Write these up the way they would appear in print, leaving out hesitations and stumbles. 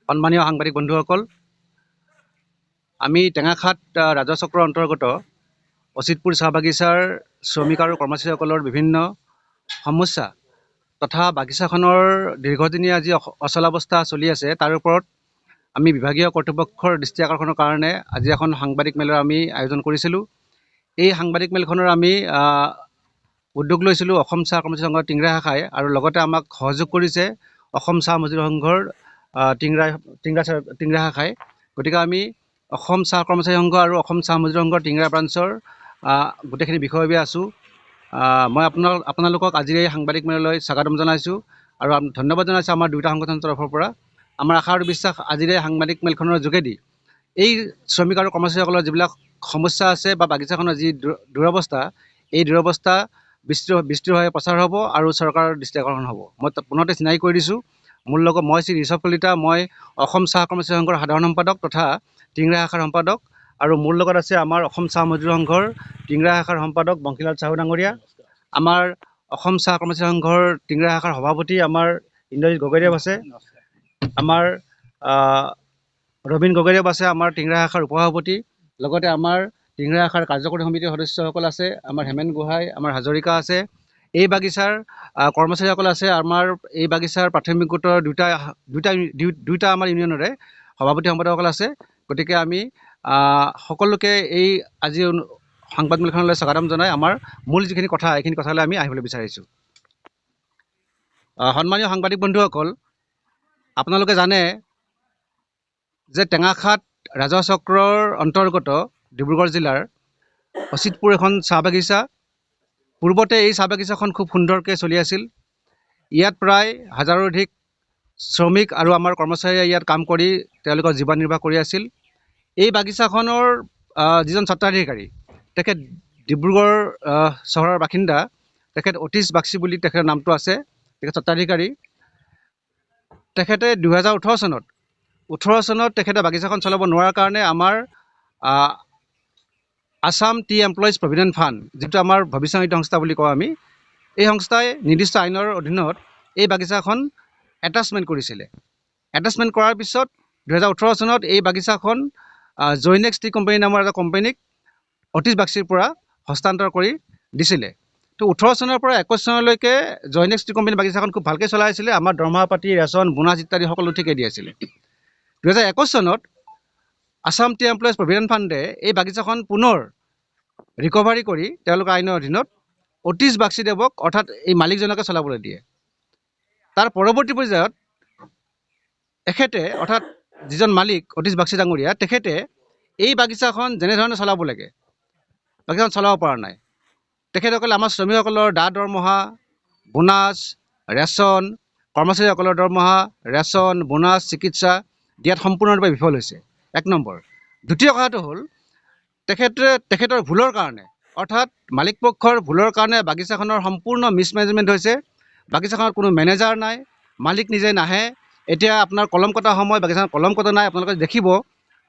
সন্মানীয় সাংবাদিক বন্ধুসকল, আমি টেঙাখাত ৰাজহ চক্ৰৰ অন্তৰ্গত অচিতপুৰ চাহ বাগিচাৰ শ্ৰমিক আৰু কৰ্মচাৰীসকলৰ বিভিন্ন সমস্যা তথা বাগিচাখনৰ দীৰ্ঘদিনীয়া যি অচলাৱস্থা চলি আছে তাৰ ওপৰত আমি বিভাগীয় কৰ্তৃপক্ষৰ দৃষ্টি আকৰ্ষণৰ কাৰণে আজি এখন সাংবাদিক মেলৰ আমি আয়োজন কৰিছিলোঁ। এই সাংবাদিক মেলখনৰ আমি উদ্যোগ লৈছিলোঁ অসম চাহ কৰ্মচাৰী সংঘৰ টিংৰা শাখাই, আৰু লগতে আমাক সহযোগ কৰিছে অসম চাহ মজদুৰ সংঘৰ টিংৰা শাখাই। গতিকে আমি অসম চাহ কৰ্মচাৰী সংঘ আৰু অসম চাহ মজদুৰ সংঘৰ টিংৰা ব্ৰাঞ্চৰ গোটেইখিনি বিষয়ববীয়া আছোঁ। মই আপোনালোকক আজিৰ এই সাংবাদিক মেললৈ স্বাগতম জনাইছোঁ আৰু ধন্যবাদ জনাইছোঁ আমাৰ দুয়োটা সংগঠনৰ তৰফৰ পৰা। আমাৰ আশা আৰু বিশ্বাস আজিৰ এই সাংবাদিক মেলখনৰ যোগেদি এই শ্ৰমিক আৰু কৰ্মচাৰীসকলৰ যিবিলাক সমস্যা আছে বা বাগিচাখনৰ যি দুৰৱস্থা, এই দুৰৱস্থা বিস্তৃতভাৱে প্ৰচাৰ হ'ব আৰু চৰকাৰৰ দৃষ্টি আকৰ্ষণ হ'ব। মই পুনতে চিনাকি কৰি দিছোঁ, মোৰ লগত মই শ্ৰী ঋষভ কলিতা, মই অসম চাহ কৰ্মচাৰী সংঘৰ সাধাৰণ সম্পাদক তথা টিংৰা শাখাৰ সম্পাদক, আৰু মোৰ লগত আছে আমাৰ অসম চাহ মজদুৰ সংঘৰ টিংৰা শাখাৰ সম্পাদক বংশীলাল চাহু ডাঙৰীয়া, আমাৰ অসম চাহ কৰ্মচাৰী সংঘৰ টিংৰা শাখাৰ সভাপতি আমাৰ ইন্দ্ৰজিৎ গগৈদেৱ আছে, আমাৰ ৰবীন গগৈদেৱ আছে আমাৰ টিংৰা শাখাৰ উপসভাপতি, লগতে আমাৰ টিংৰা শাখাৰ কাৰ্যকৰী সমিতিৰ সদস্যসকল আছে, আমাৰ হেমেন গোহাঁই, আমাৰ হাজৰিকা আছে, এই বাগিচাৰ কৰ্মচাৰীসকল আছে, আমাৰ এই বাগিচাৰ প্ৰাথমিক গোটৰ দুটা আমাৰ ইউনিয়নৰে সভাপতি সম্পাদকসকল আছে। গতিকে আমি সকলোকে এই আজি সংবাদ মেলখনলৈ স্বাগতম জনাই আমাৰ মূল যিখিনি কথা এইখিনি কথালৈ আমি আহিবলৈ বিচাৰিছোঁ। সন্মানীয় সাংবাদিক বন্ধুসকল, আপোনালোকে জানে যে টেঙাখাত ৰাজহ চক্ৰৰ অন্তৰ্গত ডিব্ৰুগড় জিলাৰ অচিতপুৰ এখন চাহ বাগিচা। পূৰ্বতে এই চাহ বাগিচাখন খুব সুন্দৰকৈ চলি আছিল। ইয়াত প্ৰায় হাজাৰৰ অধিক শ্ৰমিক আৰু আমাৰ কৰ্মচাৰীয়ে ইয়াত কাম কৰি তেওঁলোকৰ জীৱন নিৰ্বাহ কৰি আছিল। এই বাগিচাখনৰ যিজন স্বত্বাধিকাৰী, তেখেত ডিব্ৰুগড় চহৰৰ বাসিন্দা, তেখেত অতীশ বাগচি বুলি তেখেতৰ নামটো আছে, তেখেত স্বত্বাধিকাৰী। তেখেতে 2018 চনত তেখেতে বাগিচাখন চলাব নোৱাৰাৰ কাৰণে আমাৰ Assam T employees provident fund, যিটো আমাৰ ভৱিষ্যত নিধি সংস্থা বুলি কওঁ আমি, এই সংস্থাই নিৰ্দিষ্ট আইনৰ অধীনত এই বাগিচাখন এটাচমেণ্ট কৰিছিলে। এটাচমেণ্ট কৰাৰ পিছত 2018 চনত এই বাগিচাখন জৈনেক্স টি কোম্পানী নামৰ এটা কোম্পানীক অতীশ বাগচিৰ পৰা হস্তান্তৰ কৰি দিছিলে। তো 18 চনৰ পৰা 21 চনলৈকে জৈনেক্স টি কোম্পানী বাগিচাখন খুব ভালকৈ চলাই আছিলে। আমাৰ দৰমহা পাতি, ৰেচন, বোনাছ ইত্যাদি সকলো ঠিকেই দি আছিলে। 2021 চনত আছাম টি এমপ্লয়িজ প্ৰভিডেণ্ট ফাণ্ডে এই বাগিচাখন পুনৰ ৰিকভাৰী কৰি তেওঁলোকৰ আইনৰ অধীনত অতীশ বাগচিদেৱক অৰ্থাৎ এই মালিকজনকে চলাবলৈ দিয়ে। তাৰ পৰৱৰ্তী পৰ্যায়ত এখেতে অৰ্থাৎ যিজন মালিক অতীশ বাগচি ডাঙৰীয়া, তেখেতে এই বাগিচাখন যেনেধৰণে চলাব লাগে বাগিচাখন চলাব পৰা নাই। তেখেতসকলে আমাৰ শ্ৰমিকসকলৰ দৰমহা, বোনাছ, ৰেচন, কৰ্মচাৰীসকলৰ দৰমহা, ৰেচন, বোনাছ, চিকিৎসা দিয়াত সম্পূৰ্ণৰূপে বিফল হৈছে। 1 নম্বৰ। দ্বিতীয় কথাটো হ'ল তেখেতৰ ভুলৰ কাৰণে, অৰ্থাৎ মালিক পক্ষৰ ভুলৰ কাৰণে বাগিচাখনৰ সম্পূৰ্ণ মিছমেনেজমেণ্ট হৈছে। বাগিচাখনত কোনো মেনেজাৰ নাই, মালিক নিজে নাহে। এতিয়া আপোনাৰ কলম কটা সময়, বাগিচাখনত কলম কটা নাই। আপোনালোকে দেখিব,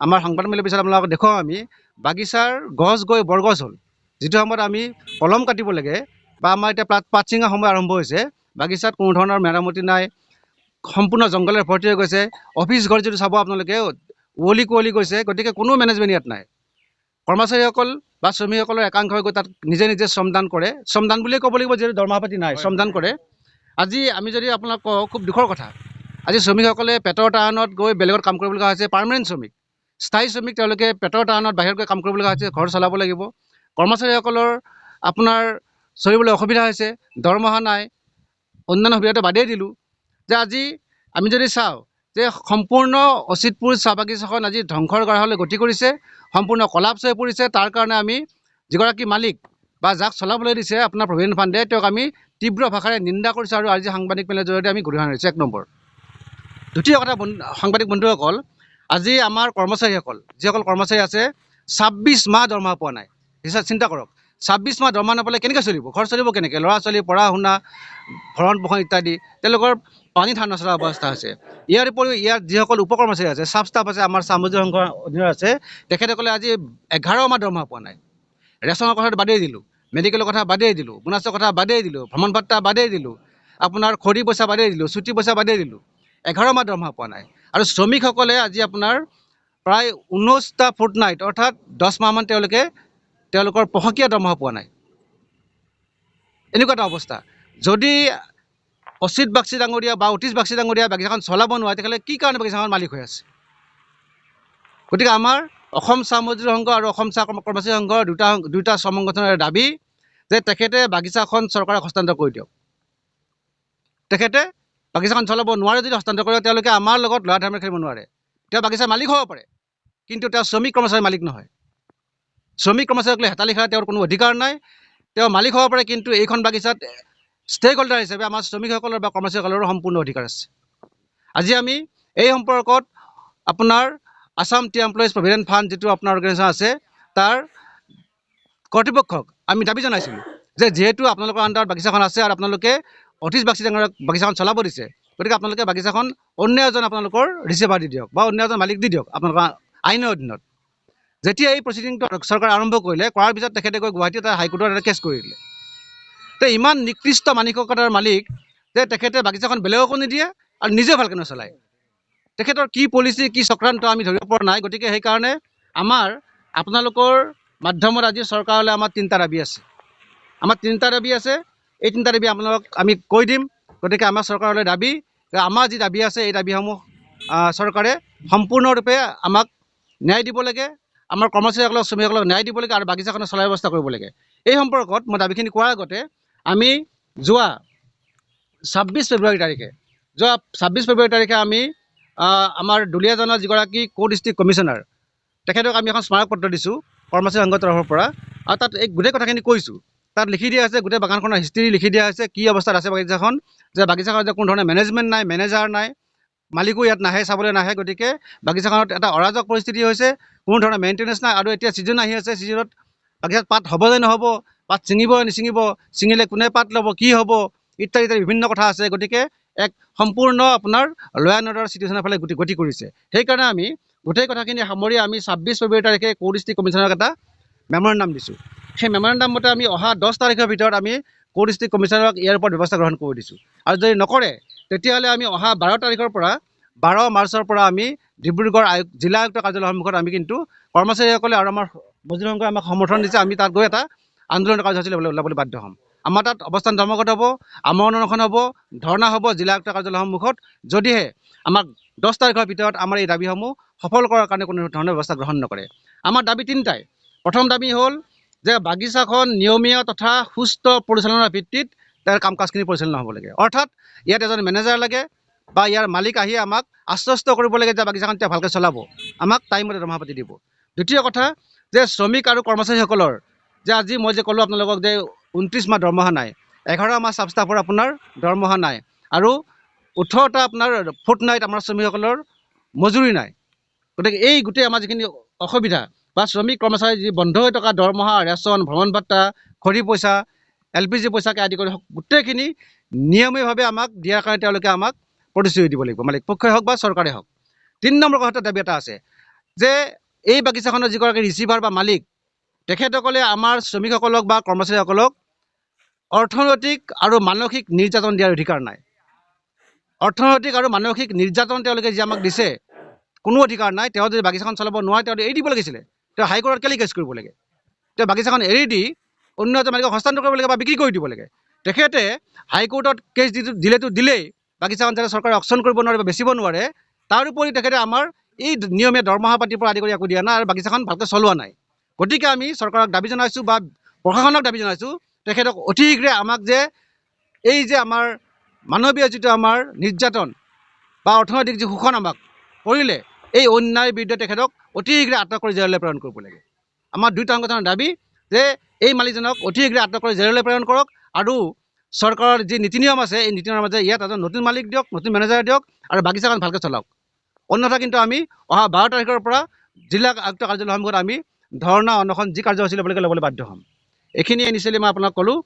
আমাৰ সংবাদ মেলৰ পিছত আপোনালোকক দেখুৱাওঁ আমি, বাগিচাৰ গছ গৈ বৰগছ হ'ল। যিটো সময়ত আমি কলম কাটিব লাগে বা আমাৰ এতিয়া পাত ছিঙা সময় আৰম্ভ হৈছে, বাগিচাত কোনো ধৰণৰ মেৰামতি নাই, সম্পূৰ্ণ জংঘলেৰে ভৰ্তি হৈ গৈছে। অফিচ ঘৰ যিটো চাব আপোনালোকে উৱলি কুঁৱলি গৈছে। গতিকে কোনো মেনেজমেণ্ট ইয়াত নাই। কৰ্মচাৰীসকল বা শ্ৰমিকসকলৰ একাংশই গৈ তাত নিজে শ্ৰমদান কৰে। শ্ৰমদান বুলিয়ে ক'ব লাগিব, যিহেতু দৰমহা পাতি নাই, শ্ৰমদান কৰে। আজি আমি যদি আপোনাক কওঁ, খুব দুখৰ কথা, আজি শ্ৰমিকসকলে পেটৰ তাৰণত গৈ বেলেগত কাম কৰিবলগা হৈছে। পাৰ্মানেণ্ট শ্ৰমিক, স্থায়ী শ্ৰমিক, তেওঁলোকে পেটৰ তাৰণত বাহিৰত গৈ কাম কৰিবলগা হৈছে, ঘৰ চলাব লাগিব। কৰ্মচাৰীসকলৰ আপোনাৰ চলিবলৈ অসুবিধা হৈছে, দৰমহা নাই, অন্যান্য সুবিধাটো বাদেই দিলোঁ। যে আজি আমি যদি চাওঁ যে সম্পূৰ্ণ অচিতপুৰ চাহ বাগিচাখন আজি ধ্বংসৰ গৰাহলৈ গতি কৰিছে, সম্পূৰ্ণ কলাপছ হৈ পৰিছে। তাৰ কাৰণে আমি যিগৰাকী মালিক বা যাক চলাবলৈ দিছে আপোনাৰ প্ৰভিডেণ্ট ফাণ্ডে, তেওঁক আমি তীব্ৰ ভাষাৰে নিন্দা কৰিছোঁ আৰু আজি সাংবাদিক মেলৰ জৰিয়তে আমি গৰিহণা দিছোঁ। 1 নম্বৰ। দ্বিতীয় কথা, সাংবাদিক বন্ধুসকল, আজি আমাৰ কৰ্মচাৰীসকল, যিসকল কৰ্মচাৰী আছে, 26 মাহ দৰমহা পোৱা নাই। চিন্তা কৰক, 26 মাহ দৰমহা নাপালে কেনেকৈ চলিব? ঘৰ চলিব কেনেকৈ? ল'ৰা ছোৱালী পঢ়া শুনা, ভৰণ পোষণ ইত্যাদি, তেওঁলোকৰ পানী ধান নচলা অৱস্থা হৈছে। ইয়াৰ উপৰিও ইয়াত যিসকল উপকৰ্মচাৰী আছে, চাব ষ্টাফ আছে, আমাৰ চাহ মজদুৰ সংঘৰ অধীনত আছে, তেখেতসকলে আজি 11 মাহ দৰমহা পোৱা নাই। ৰেচনৰ কথাটো বাদেই দিলোঁ, মেডিকেলৰ কথা বাদেই দিলোঁ, বোনাছৰ কথা বাদেই দিলোঁ, ভ্ৰমণ ভাত্তা বাদেই দিলোঁ, আপোনাৰ খৰি পইচা বাদেই দিলোঁ, ছুটি পইচা বাদেই দিলোঁ, 11 মাহ দৰমহা পোৱা নাই। আৰু শ্ৰমিকসকলে আজি আপোনাৰ প্ৰায় 19টা ফৰ্টনাইট অৰ্থাৎ 10 মাহমান তেওঁলোকৰ পষকীয়া দৰমহা পোৱা নাই। এনেকুৱা এটা অৱস্থা। যদি অচিত বাগচি ডাঙৰীয়া বা অতীশ বাগচি ডাঙৰীয়া বাগিচাখন চলাব নোৱাৰে, তেতিয়াহ'লে কি কাৰণে বাগিচাখন মালিক হৈ আছে? গতিকে আমাৰ অসম চাহ মজদুৰ সংঘ আৰু অসম চাহ কৰ্মচাৰী সংঘৰ দুটা শ্ৰম সংগঠনৰ দাবী যে তেখেতে বাগিচাখন চৰকাৰক হস্তান্তৰ কৰি দিয়ক। তেখেতে বাগিচাখন চলাব নোৱাৰে যদি হস্তান্তৰ কৰে, তেওঁলোকে আমাৰ লগত লৰা ধাৰ্মিক খেলিব নোৱাৰে। তেওঁ বাগিচাৰ মালিক হ'ব পাৰে, কিন্তু তেওঁ শ্ৰমিক কৰ্মচাৰীৰ মালিক নহয়। শ্ৰমিক কৰ্মচাৰীক লৈ হেতালি খেলাৰ তেওঁৰ কোনো অধিকাৰ নাই। তেওঁ মালিক হ'ব পাৰে, কিন্তু এইখন বাগিচাত ষ্টেক হোল্ডাৰ হিচাপে আমাৰ শ্ৰমিকসকলৰ বা কৰ্মচাৰীসকলৰো সম্পূৰ্ণ অধিকাৰ আছে। আজি আমি এই সম্পৰ্কত আপোনাৰ Assam T employees provident fund যিটো আপোনাৰ অৰ্গেনাইজেশ্যন আছে, তাৰ কৰ্তৃপক্ষক আমি দাবী জনাইছিলোঁ যে যিহেতু আপোনালোকৰ আণ্ডাৰত বাগিচাখন আছে আৰু আপোনালোকে অতীশ বাগচি ডাঙৰীয়াক বাগিচাখন চলাব দিছে, গতিকে আপোনালোকে বাগিচাখন অন্য এজন আপোনালোকৰ ৰিচিভাৰ দি দিয়ক বা অন্য এজন মালিক দি দিয়ক আপোনালোকৰ আইনৰ অধীনত। যেতিয়া এই প্ৰচিডিংটো চৰকাৰে আৰম্ভ কৰিলে, কৰাৰ পিছত তেখেতে গৈ গুৱাহাটী হাইকোৰ্টত এটা কেছ কৰি দিলে। তো ইমান নিকৃষ্ট মানসিকতাৰ মালিক যে তেখেতে বাগিচাখন বেলেগকো নিদিয়ে আৰু নিজেও ভালকৈ নচলায়। তেখেতৰ কি পলিচি, কি চক্ৰান্ত আমি ধৰিব পৰা নাই। গতিকে সেইকাৰণে আমাৰ আপোনালোকৰ মাধ্যমত আজি চৰকাৰলৈ আমাৰ 3টা দাবী আছে। আমাৰ 3টা দাবী আছে। এই 3টা দাবী আপোনালোকক আমি কৈ দিম। গতিকে আমাৰ চৰকাৰলৈ দাবী, আমাৰ যি দাবী আছে এই দাবীসমূহ চৰকাৰে সম্পূৰ্ণৰূপে আমাক ন্যায় দিব লাগে, আমাৰ কৰ্মচাৰীসকলক শ্ৰমিকসকলক ন্যায় দিব লাগে আৰু বাগিচাখনৰ চলাৰ ব্যৱস্থা কৰিব লাগে। এই সম্পৰ্কত মই দাবীখিনি কোৱাৰ আগতে আমি যোৱা 26 ফেব্ৰুৱাৰী তাৰিখে আমি আমাৰ দুলীয়াজানৰ যিগৰাকী ডিষ্ট্ৰিক্ট কমিশ্যনাৰ, তেখেতক আমি এখন স্মাৰক পত্ৰ দিছোঁ কৰ্মচাৰী সংঘৰ তৰফৰ পৰা, আৰু তাত এই গোটেই কথাখিনি কৈছোঁ। তাত লিখি দিয়া আছে, গোটেই বাগানখনৰ হিষ্ট্ৰী লিখি দিয়া হৈছে, কি অৱস্থাত আছে বাগিচাখন, যে বাগিচাখনত যে কোনো ধৰণৰ মেনেজমেণ্ট নাই, মেনেজাৰ নাই, মালিকো ইয়াত নাহে, চাবলৈ নাহে। গতিকে বাগিচাখনত এটা অৰাজক পৰিস্থিতি হৈছে, কোনো ধৰণৰ মেইনটেনেঞ্চ নাই। আৰু এতিয়া ছিজন আহি আছে, ছিজনত বাগিচাত পাত হ'ব নে নহ'ব, পাত ছিঙিব নিছিঙিব, ছিঙিলে কোনে পাত ল'ব, কি হ'ব, ইত্যাদি ইত্যাদি বিভিন্ন কথা আছে। গতিকে এক সম্পূৰ্ণ আপোনাৰ ল' এণ্ড অৰ্ডাৰ চিটুৱেশ্যনৰ ফালে গতি কৰিছে। সেইকাৰণে আমি গোটেই কথাখিনি সামৰি আমি 26 ফেব্ৰুৱাৰী তাৰিখে ডিষ্ট্ৰিক্ট কমিশ্যনাৰক এটা মেমৰেণ্ডাম দিছোঁ। সেই মেমৰেণ্ডাম মতে আমি অহা 10 তাৰিখৰ ভিতৰত আমি ডিষ্ট্ৰিক্ট কমিশ্যনাৰক ইয়াৰ ওপৰত ব্যৱস্থা গ্ৰহণ কৰি দিছোঁ। আৰু যদি নকৰে, তেতিয়াহ'লে আমি অহা 12 তাৰিখৰ পৰা 12 মাৰ্চৰ পৰা আমি ডিব্ৰুগড় জিলা আয়ুক্ত কাৰ্যালয়ৰ সন্মুখত আমি কিন্তু কৰ্মচাৰীসকলে আৰু আমাৰ মজদুৰ সংঘই আমাক সমৰ্থন দিছে, আমি তাত গৈ এটা আন্দোলন কাৰ্যসূচী ওলাবলৈ বাধ্য হ'ম। আমাৰ তাত অৱস্থান ধৰ্মঘট হ'ব, আমৰণ অনশন হ'ব, ধৰ্ণা হ'ব জিলা আয়ুক্ত কাৰ্যালয়ৰ সন্মুখত, যদিহে আমাক 10 তাৰিখৰ ভিতৰত আমাৰ এই দাবীসমূহ সফল কৰাৰ কাৰণে কোনো ধৰণৰ ব্যৱস্থা গ্ৰহণ নকৰে। আমাৰ দাবী 3টাই। প্ৰথম দাবী হ'ল যে বাগিচাখন নিয়মীয়া তথা সুস্থ পৰিচালনাৰ ভিত্তিত তাৰ কাম কাজখিনি পৰিচালনা হ'ব লাগে। অৰ্থাৎ ইয়াত এজন মেনেজাৰ লাগে বা ইয়াৰ মালিক আহি আমাক আশ্বস্ত কৰিব লাগে যে বাগিচাখন এতিয়া ভালকৈ চলাব, আমাক টাইমতে দৰমহা পাতি দিব। দ্বিতীয় কথা যে শ্ৰমিক আৰু কৰ্মচাৰীসকলৰ যে আজি মই যে ক'লোঁ আপোনালোকক যে 29 মাহ দৰমহা নাই, 11 মাহ চাব ষ্টাফৰ আপোনাৰ দৰমহা নাই, আৰু 18টা আপোনাৰ ফৰ্টনাইট আমাৰ শ্ৰমিকসকলৰ মজুৰি নাই। গতিকে এই গোটেই আমাৰ যিখিনি অসুবিধা বা শ্ৰমিক কৰ্মচাৰী যি বন্ধ হৈ থকা দৰমহা, ৰেচন, ভ্ৰমণ ভাত্তা, খৰি পইচা, LPG পইচাকে আদি কৰি গোটেইখিনি নিয়মীয়াভাৱে আমাক দিয়াৰ কাৰণে তেওঁলোকে আমাক প্ৰতিশ্ৰুতি দিব লাগিব, মালিক পক্ষই হওক বা চৰকাৰে হওক। 3 নম্বৰ কথা দাবী এটা আছে যে এই বাগিচাখনৰ যিগৰাকী ৰিচিভাৰ বা মালিক, তেখেতসকলে আমাৰ শ্ৰমিকসকলক বা কৰ্মচাৰীসকলক অৰ্থনৈতিক আৰু মানসিক নিৰ্যাতন দিয়াৰ অধিকাৰ নাই। অৰ্থনৈতিক আৰু মানসিক নিৰ্যাতন তেওঁলোকে যি আমাক দিছে, কোনো অধিকাৰ নাই। তেওঁ যদি বাগিচাখন চলাব নোৱাৰে, তেওঁ এৰি দিব লাগিছিলে। তেওঁ হাইকোৰ্টত কেলৈ কেছ কৰিব লাগে? তেওঁ বাগিচাখন এৰি দি অন্য এজন মালিকক হস্তান্তৰ কৰিব লাগে বা বিক্ৰী কৰি দিব লাগে। তেখেতে হাইকোৰ্টত কেছ দিলেতো দিলেই, বাগিচাখন যাতে চৰকাৰে অকশ্যন কৰিব নোৱাৰে বা বেচিব নোৱাৰে, তাৰ উপৰি তেখেতে আমাৰ এই নিয়মীয়া দৰমহা পাতিৰ পৰা আদি কৰি একো দিয়া নাই আৰু বাগিচাখন ভালকৈ চলোৱা নাই। গতিকে আমি চৰকাৰক দাবী জনাইছোঁ বা প্ৰশাসনক দাবী জনাইছোঁ, তেখেতক অতি শীঘ্ৰে আমাক যে এই যে আমাৰ মানৱীয় যিটো আমাৰ নিৰ্যাতন বা অৰ্থনৈতিক যি শোষণ আমাক কৰিলে, এই অন্যায়ৰ বিৰুদ্ধে তেখেতক অতি শীঘ্ৰে আটক কৰি জেললৈ প্ৰেৰণ কৰিব লাগে। আমাৰ 2টা সংগঠনৰ দাবী যে এই মালিকজনক অতি শীঘ্ৰে আটক কৰি জেললৈ প্ৰেৰণ কৰক, আৰু চৰকাৰৰ যি নীতি নিয়ম আছে এই নীতি নিয়মৰ মাজে ইয়াত এজন নতুন মালিক দিয়ক, নতুন মেনেজাৰ দিয়ক আৰু বাগিচাখন ভালকৈ চলাওক। অন্যথা কিন্তু আমি অহা 12 তাৰিখৰ পৰা জিলা আয়ুক্ত কাৰ্যালয়ৰ সন্মুখত আমি ধৰ্ণা অনশন যি কাৰ্যসূচী ল'বলৈ বাধ্য হ'ম। এইখিনি ইনিচিয়েলি মই আপোনাক ক'লোঁ,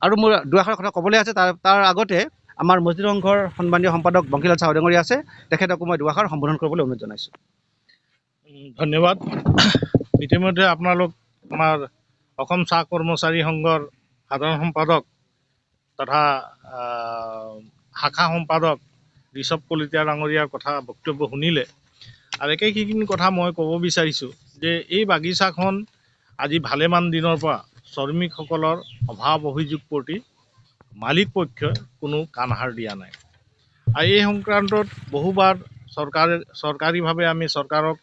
আৰু মোৰ দুআষাৰ কথা ক'বলৈ আছে। তাৰ আগতে আমাৰ মজদুৰ সংঘৰ সন্মানীয় সম্পাদক বংশীলাল চাউডাঙৰী আছে, তেখেতকো মই দুআষাৰ সম্বোধন কৰিবলৈ অনুৰোধ জনাইছোঁ। ধন্যবাদ। ইতিমধ্যে আপোনালোক আমাৰ অসম চাহ কৰ্মচাৰী সংঘৰ সাধাৰণ সম্পাদক তথা শাখা সম্পাদক ঋষভ কলিতা ডাঙৰীয়াৰ কথা বক্তব্য শুনিলে আৰু একেখিনি কথা মই ক'ব বিচাৰিছোঁ যে এই বাগিচাখন আজি ভালেমান দিনৰ পৰা শ্ৰমিকসকলৰ অভাৱ অভিযোগ প্ৰতি মালিক পক্ষই কোনো কাণসাৰ দিয়া নাই। আৰু এই সংক্ৰান্তত বহুবাৰ চৰকাৰীভাৱে আমি চৰকাৰক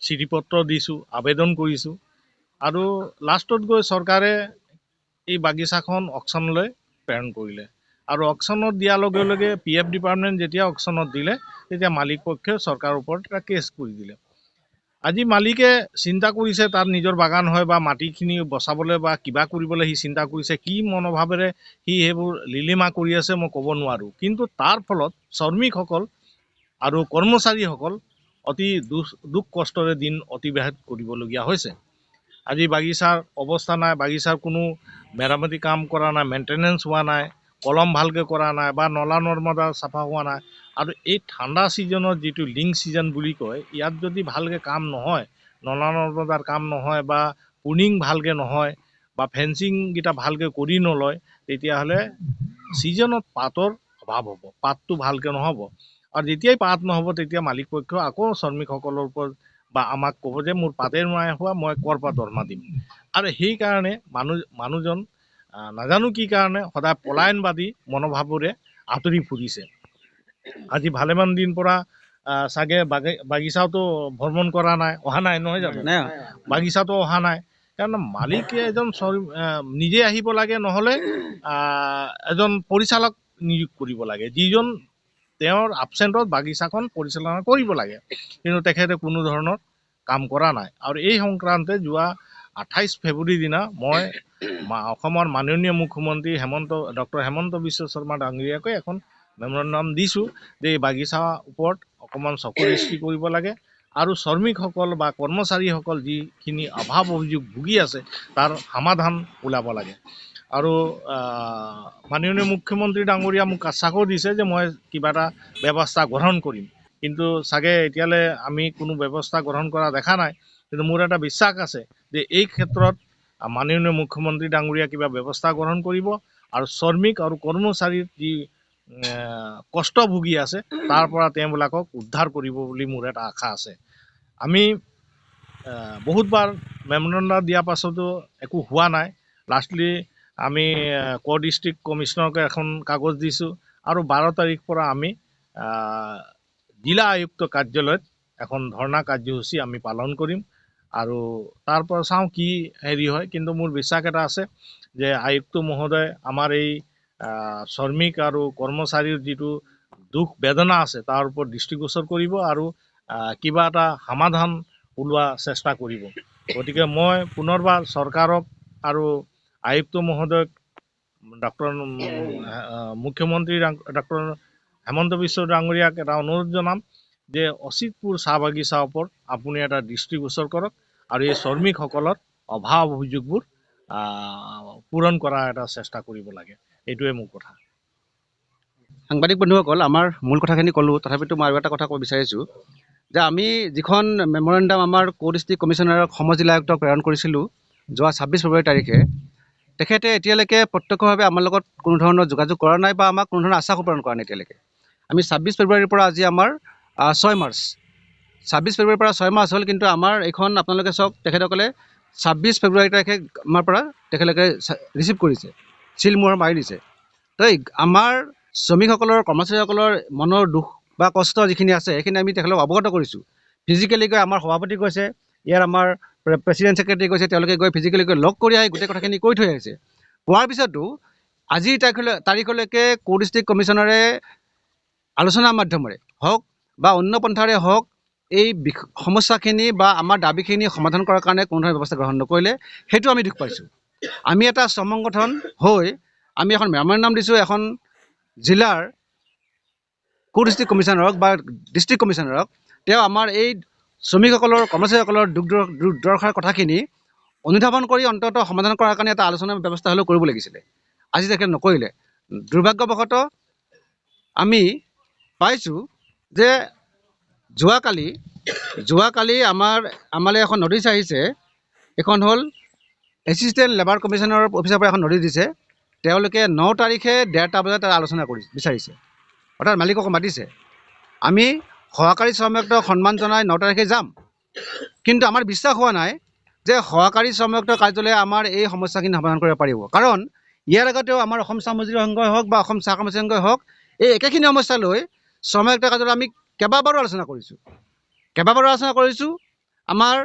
চিঠি পত্ৰ দিছোঁ, আবেদন কৰিছোঁ আৰু লাষ্টত গৈ চৰকাৰে এই বাগিচাখন অকশ্যনলৈ প্ৰেৰণ কৰিলে আৰু অকশ্যনত দিয়াৰ লগে লগে PF ডিপাৰ্টমেণ্ট যেতিয়া অকশ্যনত দিলে তেতিয়া মালিক পক্ষই চৰকাৰৰ ওপৰত এটা কেছ কৰি দিলে। আজি মালিকে চিন্তা কৰিছে তাত নিজৰ বাগান হয় বা মাটিখিনি বচাবলৈ বা কিবা কৰিবলৈ সি চিন্তা কৰিছে, কি মনোভাৱেৰে সি সেইবোৰ লিলিমা কৰি আছে মই ক'ব নোৱাৰোঁ। কিন্তু তাৰ ফলত শ্ৰমিকসকল আৰু কৰ্মচাৰীসকল অতি দুখ কষ্টৰে দিন অতিবাহিত কৰিবলগীয়া হৈছে। আজি বাগিচাৰ অৱস্থা নাই, বাগিচাৰ কোনো মেৰামতি কাম কৰা নাই, মেইনটেনেঞ্চ হোৱা নাই, কলম ভালকৈ কৰা নাই বা নলা নৰ্মদা চাফা হোৱা নাই। আৰু এই ঠাণ্ডা ছিজনত যিটো লিংক ছিজন বুলি কয়, ইয়াত যদি ভালকৈ কাম নহয়, নলা নৰ্মদাৰ কাম নহয় বা পুনিং ভালকৈ নহয় বা ফেঞ্চিংকেইটা ভালকৈ কৰি নলয়, তেতিয়াহ'লে ছিজনত পাতৰ অভাৱ হ'ব, পাতটো ভালকৈ নহ'ব। আৰু যেতিয়াই পাত নহ'ব তেতিয়া মালিক পক্ষ আকৌ শ্ৰমিকসকলৰ ওপৰত বা আমাক ক'ব যে মোৰ পাতেই নাই হোৱা, মই ক'ৰ পৰা দৰমহা দিম। আৰু সেইকাৰণে মানুহজন নাজানো কি কাৰণে সদায় পলায়নবাদী মনোভাৱেৰে আঁতৰি ফুৰিছে। আজি ভালেমান দিন পৰা চাগে বাগিচাতো ভ্ৰমণ কৰা নাই, অহা নাই নহয় জানো, বাগিচাতো অহা নাই। কাৰণ মালিকে এজন নিজে আহিব লাগে, নহ'লে এজন পৰিচালক নিয়োগ কৰিব লাগে, যিজন তেওঁৰ এবচেণ্টত বাগিচাখন পৰিচালনা কৰিব লাগে। কিন্তু তেখেতে কোনো ধৰণৰ কাম কৰা নাই। আৰু এই সংক্ৰান্তে যোৱা 28 ফেব্ৰুৱাৰীৰ দিনা মই অসমৰ মাননীয় মুখ্যমন্ত্ৰী ডক্টৰ হেমন্ত বিশ্ব শৰ্মা ডাঙৰীয়াকৈ এখন মেমৰেণ্ডাম দিছোঁ যে এই বাগিচাৰ ওপৰত অকণমান চকু দৃষ্টি কৰিব লাগে আৰু শ্ৰমিকসকল বা কৰ্মচাৰীসকল যিখিনি অভাৱ অভিযোগ ভুগি আছে তাৰ সমাধান ওলাব লাগে। আৰু মাননীয় মুখ্যমন্ত্ৰী ডাঙৰীয়া মোক আশ্বাসো দিছে যে মই কিবা এটা ব্যৱস্থা গ্ৰহণ কৰিম। কিন্তু চাগে এতিয়ালৈ আমি কোনো ব্যৱস্থা গ্ৰহণ কৰা দেখা নাই। কিন্তু মোৰ এটা বিশ্বাস আছে যে এই ক্ষেত্ৰত মাননীয় মুখ্যমন্ত্ৰী ডাঙৰীয়া কিবা ব্যৱস্থা গ্ৰহণ কৰিব আৰু শ্ৰমিক আৰু কৰ্মচাৰীৰ যি কষ্ট ভুগি আছে তাৰ পৰা তেওঁবিলাকক উদ্ধাৰ কৰিব বুলি মোৰ এটা আশা আছে। আমি বহুতবাৰ মেমৰেণ্ডাম দিয়াৰ পাছতো একো হোৱা নাই। লাষ্টলি আমি ডিষ্ট্ৰিক্ট কমিশ্যনাৰকে এখন কাগজ দিছোঁ আৰু 12 তাৰিখ পৰা আমি জিলা আয়ুক্ত কাৰ্যালয়ত এখন ধৰ্ণা কাৰ্যসূচী আমি পালন কৰিম আৰু তাৰ পৰা চাওঁ কি হেৰি হয়। কিন্তু মোৰ বিশ্বাস এটা আছে যে আয়ুক্ত মহোদয় আমাৰ এই শ্ৰমিক আৰু কৰ্মচাৰীৰ যিটো দুখ বেদনা আছে তাৰ ওপৰত দৃষ্টিগোচৰ কৰিব আৰু কিবা এটা সমাধান ওলোৱা চেষ্টা কৰিব। গতিকে মই পুনৰবাৰ চৰকাৰক আৰু আয়ুক্ত মহোদয়ক মুখ্যমন্ত্ৰী ডক্টৰ হেমন্ত বিশ্ব ডাঙৰীয়াক এটা অনুৰোধ জনাম যে অচিতপুৰ চাহ বাগিচাৰ ওপৰত আপুনি এটা দৃষ্টিগোচৰ কৰক আৰু এই শ্ৰমিকসকলৰ অভাৱ অভিযোগবোৰ পূৰণ কৰাৰ এটা চেষ্টা কৰিব লাগে। এইটোৱে মোৰ কথা। সাংবাদিক বন্ধুসকল, আমাৰ মূল কথাখিনি ক'লোঁ, তথাপিতো মই আৰু এটা কথা ক'ব বিচাৰিছোঁ যে আমি যিখন মেমৰেণ্ডাম আমাৰ ডিষ্ট্ৰিক্ট কমিশ্যনাৰক সমজিলা আয়ুক্তক প্ৰেৰণ কৰিছিলোঁ যোৱা 26 ফেব্ৰুৱাৰী তাৰিখে, তেখেতে এতিয়ালৈকে প্ৰত্যক্ষভাৱে আমাৰ লগত কোনো ধৰণৰ যোগাযোগ কৰা নাই বা আমাক কোনো ধৰণৰ আশ্বাসো প্ৰদান কৰা নাই এতিয়ালৈকে। আমি 26 ফেব্ৰুৱাৰীৰ পৰা আজি আমাৰ 6 মাৰ্চ, 26 ফেব্ৰুৱাৰীৰ পৰা 6 মাৰ্চ হ'ল, কিন্তু আমাৰ এইখন আপোনালোকে চাওক, তেখেতসকলে 26 ফেব্ৰুৱাৰী তাৰিখে আমাৰ পৰা তেখেতলোকে ৰিচিভ কৰিছে, চিল মোহৰ মাৰি দিছে। তো আমাৰ শ্ৰমিকসকলৰ কৰ্মচাৰীসকলৰ মনৰ দুখ বা কষ্ট যিখিনি আছে সেইখিনি আমি তেখেতলোকক অৱগত কৰিছোঁ। ফিজিকেলি গৈ আমাৰ সভাপতি গৈছে, ইয়াৰ আমাৰ প্ৰেচিডেণ্ট ছেক্ৰেটাৰী গৈছে, তেওঁলোকে গৈ ফিজিকেলি গৈ লগ কৰি আহি গোটেই কথাখিনি কৈ থৈ আহিছে। কোৱাৰ পিছতো আজিৰ তাৰিখলৈকে ডিষ্ট্ৰিক্ট কমিশ্যনাৰে আলোচনাৰ মাধ্যমেৰে হওক বা অন্য পন্থাৰে হওক এই সমস্যাখিনি বা আমাৰ দাবীখিনি সমাধান কৰাৰ কাৰণে কোনো ধৰণৰ ব্যৱস্থা গ্ৰহণ নকৰিলে, সেইটো আমি দুখ পাইছোঁ। আমি এটা শ্ৰম সংগঠন হৈ আমি এখন মেমৰেণ্ডাম দিছোঁ এখন জিলাৰ ডিষ্ট্ৰিক্ট কমিশ্যনাৰক বা ডিষ্ট্ৰিক্ট কমিশ্যনাৰক। তেওঁ আমাৰ এই শ্ৰমিকসকলৰ কৰ্মচাৰীসকলৰ দুখ দুৰ্দশাৰ কথাখিনি অনুধাৱন কৰি অন্ততঃ সমাধান কৰাৰ কাৰণে এটা আলোচনাৰ ব্যৱস্থা হ'লেও কৰিব লাগিছিলে। আজি তেখেতে নকৰিলে। দুৰ্ভাগ্যবশতঃ আমি পাইছোঁ যে যোৱাকালি আমালৈ এখন নটিচ আহিছে। এখন হ'ল এছিষ্টেণ্ট লেবাৰ কমিশ্যনাৰৰ অফিচৰ পৰা এখন নটিচ দিছে। তেওঁলোকে 9 তাৰিখে 1:30 বজাত আলোচনা বিচাৰিছে। অৰ্থাৎ মালিকক মাতিছে। আমি সহকাৰী শ্ৰমিকক সন্মান জনাই 9 তাৰিখে যাম, কিন্তু আমাৰ বিশ্বাস হোৱা নাই যে সহকাৰী শ্ৰমিক কাৰ্যালয়ে আমাৰ এই সমস্যাখিনি সমাধান কৰিব পাৰিব। কাৰণ ইয়াৰ আগতেও আমাৰ অসম চাহ মজদুৰ সংঘই হওক বা অসম চাহ কৰ্মচাৰী সংঘই হওক এই একেখিনি সমস্যা লৈ শ্ৰমিক কাৰ্যালয়ত আমি কেইবাবাৰো আলোচনা কৰিছোঁ। আমাৰ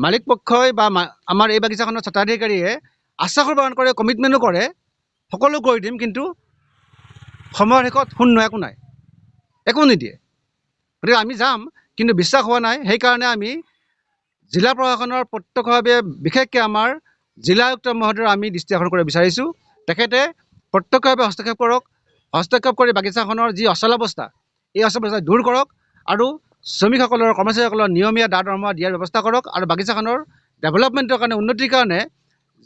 মালিক পক্ষই বা আমাৰ এই বাগিচাখনৰ স্বত্বাধিকাৰীয়ে আশ্বাস প্ৰদান কৰে, কমিটমেণ্টো কৰে, সকলো কৰি দিম, কিন্তু সময়ৰ শেষত শূন্য, একো নিদিয়ে। গতিকে আমি যাম, কিন্তু বিশ্বাস হোৱা নাই। সেইকাৰণে আমি জিলা প্ৰশাসনৰ প্ৰত্যক্ষভাৱে, বিশেষকৈ আমাৰ জিলা আয়ুক্ত মহোদয়ৰ আমি দৃষ্টি আকৰ্ষণ কৰিব বিচাৰিছোঁ। তেখেতে প্ৰত্যক্ষভাৱে হস্তক্ষেপ কৰক, হস্তক্ষেপ কৰি বাগিচাখনৰ যি অচলাৱস্থা এই অচলাৱস্থা দূৰ কৰক আৰু শ্ৰমিকসকলৰ, কৰ্মচাৰীসকলৰ নিয়মীয়া দৰমহা দিয়াৰ ব্যৱস্থা কৰক আৰু বাগিচাখনৰ ডেভেলপমেণ্টৰ কাৰণে, উন্নতিৰ কাৰণে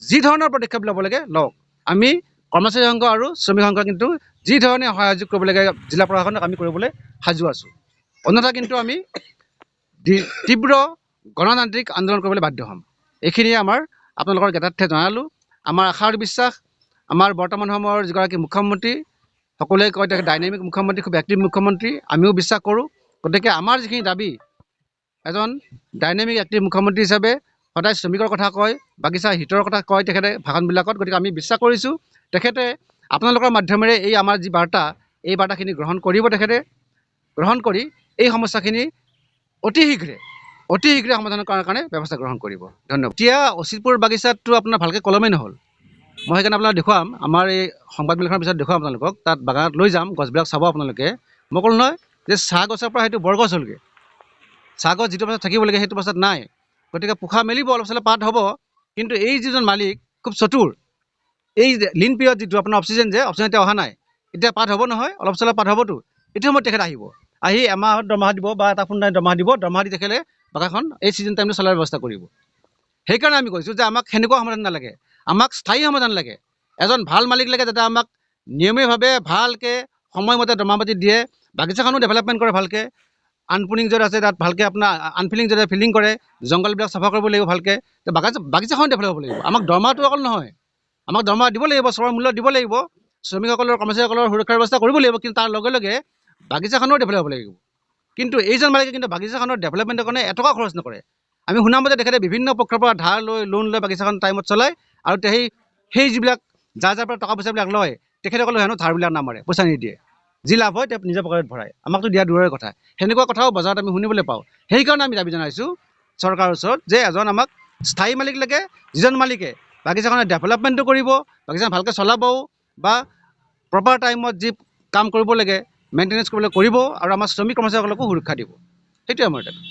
যি ধৰণৰ পদক্ষেপ ল'ব লাগে লওক। আমি কৰ্মচাৰী সংঘ আৰু শ্ৰমিক সংঘ কিন্তু যি ধৰণে সহযোগ কৰিব লাগে জিলা প্ৰশাসনক আমি কৰিবলৈ সাজু আছোঁ। অন্যথা কিন্তু আমি তীব্ৰ গণতান্ত্ৰিক আন্দোলন কৰিবলৈ বাধ্য হ'ম। এইখিনিয়ে আমাৰ আপোনালোকৰ জ্ঞাতাৰ্থে জনালোঁ। আমাৰ আশা আৰু বিশ্বাস, আমাৰ বৰ্তমান সময়ৰ যিগৰাকী মুখ্যমন্ত্ৰী, সকলোৱে কয় তেখেত ডাইনামিক মুখ্যমন্ত্ৰী, খুব এক্টিভ মুখ্যমন্ত্ৰী, আমিও বিশ্বাস কৰোঁ। গতিকে আমাৰ যিখিনি দাবী, এজন ডাইনামিক এক্টিভ মুখ্যমন্ত্ৰী হিচাপে সদায় শ্ৰমিকৰ কথা কয়, বাগিচাৰ হিতৰ কথা কয় তেখেতে ভাষণবিলাকত। গতিকে আমি বিশ্বাস কৰিছোঁ তেখেতে আপোনালোকৰ মাধ্যমেৰে এই আমাৰ যি বাৰ্তা, এই বাৰ্তাখিনি গ্ৰহণ কৰিব। তেখেতে গ্ৰহণ কৰি এই সমস্যাখিনি অতি শীঘ্ৰে সমাধান কৰাৰ কাৰণে ব্যৱস্থা গ্ৰহণ কৰিব। ধন্যবাদ। এতিয়া অচিতপুৰ বাগিচাতটো আপোনাৰ ভালকৈ কলমেই নহ'ল। মই সেইকাৰণে আপোনাক দেখুৱাম, আমাৰ এই সংবাদমেলখনৰ পিছত দেখুৱাম আপোনালোকক, তাত বাগানত লৈ যাম, গছবিলাক চাব আপোনালোকে। মই ক'লোঁ নহয় যে চাহ গছৰ পৰা সেইটো বৰগছ হ'লগৈ। চাহ গছ যিটো বস্তাত থাকিব লাগে সেইটো বস্তাত নাই। গতিকে পোখা মেলিব, অলপ চলপ পাত হ'ব, কিন্তু এই যিজন মালিক খুব চতুৰ, এই লিন পিৰিয়ড যিটো আপোনাৰ অক্সিজেন এতিয়া অহা নাই, এতিয়া পাত হ'ব নহয়, অলপ চলপ পাত হ'বতো। এইটো সময়ত তেখেত আহিব, আহি এমাহত দৰমহা দিব বা এটা ফুন্দাই দৰমহা দিব, দৰমহা দি তেখেতে বাগানখন এই ছিজন টাইমটো চলাৰ ব্যৱস্থা কৰিব। সেইকাৰণে আমি কৈছোঁ যে আমাক সেনেকুৱা সমাধান নালাগে, আমাক স্থায়ী সমাধান লাগে। এজন ভাল মালিক লাগে, যাতে আমাক নিয়মীয়াভাৱে ভালকৈ সময়মতে দৰমহা পাতি দিয়ে, বাগিচাখনো ডেভেলপমেণ্ট কৰে ভালকৈ, আনপুলিং য'ত আছে তাত ভালকৈ আপোনাৰ আনফিলিং য'ত ফিলিং কৰে, জংঘলবিলাক চাফা কৰিব লাগিব ভালকৈ, বাগিচাখন ডেভেলপ হ'ব লাগিব। আমাক দৰমহাটো অকল নহয়, আমাক দৰমহা দিব লাগিব, শ্ৰমৰ মূল্য দিব লাগিব, শ্ৰমিকসকলৰ, কৰ্মচাৰীসকলৰ সুৰক্ষাৰ ব্যৱস্থা কৰিব লাগিব, কিন্তু তাৰ লগে লগে বাগিচাখনো ডেভেলপ হ'ব লাগিব। কিন্তু এইজন মালিকে কিন্তু বাগিচাখনৰ ডেভেলপমেণ্টৰ কাৰণে এটকা খৰচ নকৰে। আমি শুনামতে তেখেতে বিভিন্ন পক্ষৰ পৰা ধাৰ লৈ, লোন লৈ বাগিচাখন টাইমত চলায়, আৰু সেই যিবিলাক যাৰ পৰা টকা পইচাবিলাক লয়, তেখেতসকলে হেনো ধাৰবিলাক নামাৰে, পইচা নিদিয়ে। যি লাভ হয় তেওঁ নিজৰ পকেটত ভৰাই, আমাকতো দিয়া দূৰৰে কথা। সেনেকুৱা কথাও বজাৰত আমি শুনিবলৈ পাওঁ। সেইকাৰণে আমি দাবী জনাইছোঁ চৰকাৰৰ ওচৰত যে এজন আমাক স্থায়ী মালিক লাগে, যিজন মালিকে বাগিচাখনৰ ডেভেলপমেণ্টটো কৰিব, বাগিচাখন ভালকৈ চলাবও, বা প্ৰপাৰ টাইমত যি কাম কৰিব লাগে, মেইনটেনেঞ্চ কৰিব আৰু আমাৰ শ্ৰমিক কৰ্মচাৰীসকলকো সুৰক্ষা দিব। সেইটোৱে আমাৰ দাবী।